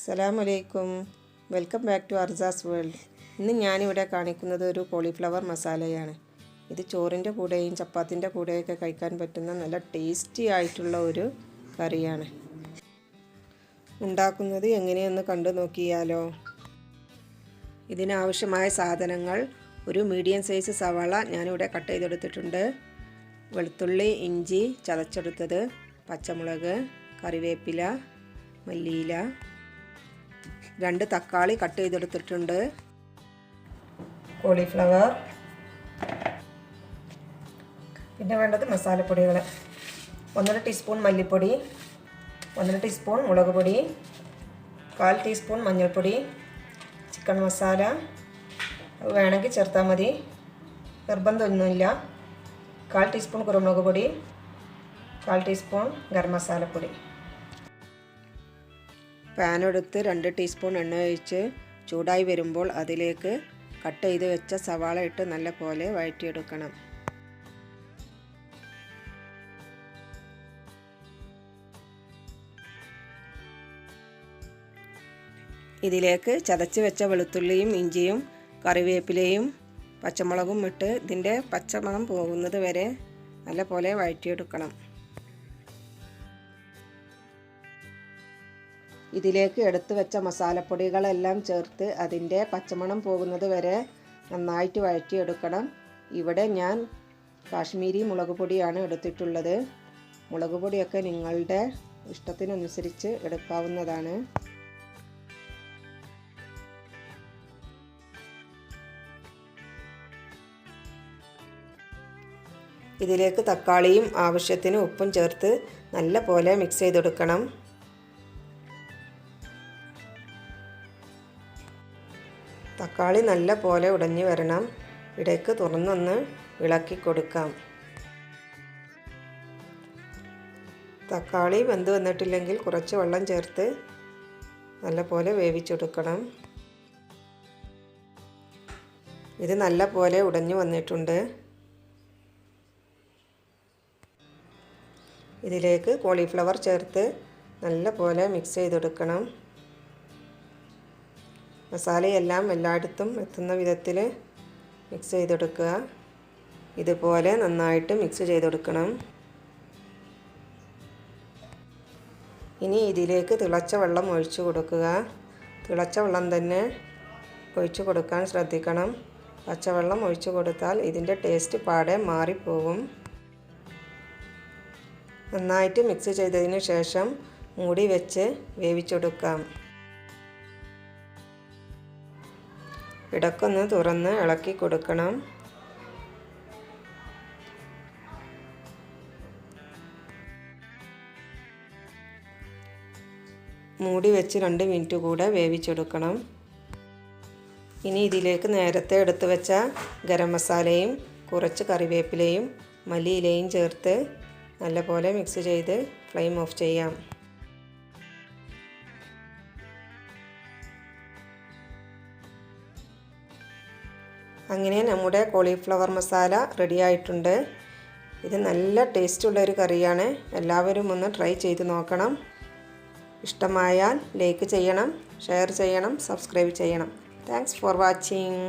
അസ്സലാമലൈക്കും. Welcome back to Arzas world. ഇന്ന് ഞാനിവിടെ കാണിക്കുന്നത് ഒരു കോളിഫ്ലവർ മസാലയാണ്. ഇത് ചോറിൻ്റെ കൂടെയും ചപ്പാത്തിൻ്റെ കൂടെയൊക്കെ കഴിക്കാൻ പറ്റുന്ന നല്ല ടേസ്റ്റി ആയിട്ടുള്ള ഒരു കറിയാണ്. ഉണ്ടാക്കുന്നത് എങ്ങനെയെന്ന് കണ്ടു നോക്കിയാലോ. ഇതിനാവശ്യമായ സാധനങ്ങൾ: ഒരു മീഡിയം സൈസ് സവാള ഞാനിവിടെ കട്ട് ചെയ്തെടുത്തിട്ടുണ്ട്, വെളുത്തുള്ളി ഇഞ്ചി ചതച്ചെടുത്തത്, പച്ചമുളക്, കറിവേപ്പില, മല്ലിയില, 2 തക്കാളി കട്ട് ചെയ്തെടുത്തിട്ടുണ്ട്, കോളിഫ്ലവർ, പിന്നെ വേണ്ടത് മസാലപ്പൊടികൾ: 1.5 ടീസ്പൂൺ മല്ലിപ്പൊടി, 1.5 ടീസ്പൂൺ മുളക് പൊടി, 1/4 ടീസ്പൂൺ മഞ്ഞൾപ്പൊടി, ചിക്കൻ മസാല വേണമെങ്കിൽ ചേർത്താൽ മതി, നിർബന്ധമൊന്നുമില്ല, 1/4 ടീസ്പൂൺ കുരുമുളക് പൊടി, 1/4 ടീസ്പൂൺ ഗരം മസാലപ്പൊടി. പാൻ എടുത്ത് 2 ടീസ്പൂൺ എണ്ണ ഒഴിച്ച് ചൂടായി വരുമ്പോൾ അതിലേക്ക് കട്ട് ചെയ്ത് വെച്ച സവാള ഇട്ട് നല്ലപോലെ വഴറ്റിയെടുക്കണം. ഇതിലേക്ക് ചതച്ച് വെച്ച വെളുത്തുള്ളിയും ഇഞ്ചിയും കറിവേപ്പിലയും പച്ചമുളകും ഇട്ട് ഇതിൻ്റെ പച്ചമണം പോകുന്നത് വരെ നല്ലപോലെ വഴറ്റിയെടുക്കണം. ഇതിലേക്ക് എടുത്തു വെച്ച മസാലപ്പൊടികളെല്ലാം ചേർത്ത് അതിൻ്റെ പച്ചമണം പോകുന്നത് വരെ നന്നായിട്ട് വഴറ്റിയെടുക്കണം. ഇവിടെ ഞാൻ കാശ്മീരി മുളക് പൊടിയാണ് എടുത്തിട്ടുള്ളത്. മുളക് പൊടിയൊക്കെ നിങ്ങളുടെ ഇഷ്ടത്തിനനുസരിച്ച് എടുക്കാവുന്നതാണ്. ഇതിലേക്ക് തക്കാളിയും ആവശ്യത്തിന് ഉപ്പും ചേർത്ത് നല്ല പോലെ മിക്സ് ചെയ്തെടുക്കണം. തക്കാളി നല്ല പോലെ ഉടഞ്ഞു വരണം. ഇടയ്ക്ക് തുറന്നൊന്ന് ഇളക്കി കൊടുക്കാം. തക്കാളി വെന്ത് വന്നിട്ടില്ലെങ്കിൽ കുറച്ച് വെള്ളം ചേർത്ത് നല്ല പോലെ വേവിച്ചെടുക്കണം. ഇത് നല്ല പോലെ ഉടഞ്ഞു വന്നിട്ടുണ്ട്. ഇതിലേക്ക് കോളിഫ്ലവർ ചേർത്ത് നല്ല പോലെ മിക്സ് ചെയ്തെടുക്കണം. മസാലയെല്ലാം എല്ലായിടത്തും എത്തുന്ന വിധത്തിൽ മിക്സ് ചെയ്തെടുക്കുക. ഇതുപോലെ നന്നായിട്ട് മിക്സ് ചെയ്തെടുക്കണം. ഇനി ഇതിലേക്ക് തിളച്ച വെള്ളം ഒഴിച്ചു കൊടുക്കുക. തിളച്ച വെള്ളം തന്നെ ഒഴിച്ചു കൊടുക്കാൻ ശ്രദ്ധിക്കണം. പച്ചവെള്ളം ഒഴിച്ചു കൊടുത്താൽ ഇതിൻ്റെ ടേസ്റ്റ് പാടെ മാറിപ്പോകും. നന്നായിട്ട് മിക്സ് ചെയ്തതിന് ശേഷം മൂടി വെച്ച് വേവിച്ചെടുക്കാം. ഇടയ്ക്കൊന്ന് തുറന്ന് ഇളക്കി കൊടുക്കണം. മൂടി വെച്ച് 2 മിനിറ്റ് കൂടെ വേവിച്ചെടുക്കണം. ഇനി ഇതിലേക്ക് നേരത്തെ എടുത്തു വെച്ച ഗരം മസാലയും കുറച്ച് കറിവേപ്പിലയും മല്ലിയിലയും ചേർത്ത് നല്ലപോലെ മിക്സ് ചെയ്ത് ഫ്ലെയിം ഓഫ് ചെയ്യാം. അങ്ങനെ നമ്മുടെ കോളിഫ്ലവർ മസാല റെഡി ആയിട്ടുണ്ട്. ഇത് നല്ല ടേസ്റ്റുള്ളൊരു കറിയാണ്. എല്ലാവരും ഒന്ന് ട്രൈ ചെയ്ത് നോക്കണം. ഇഷ്ടമായാൽ ലൈക്ക് ചെയ്യണം, ഷെയർ ചെയ്യണം, സബ്സ്ക്രൈബ് ചെയ്യണം. Thanks for watching.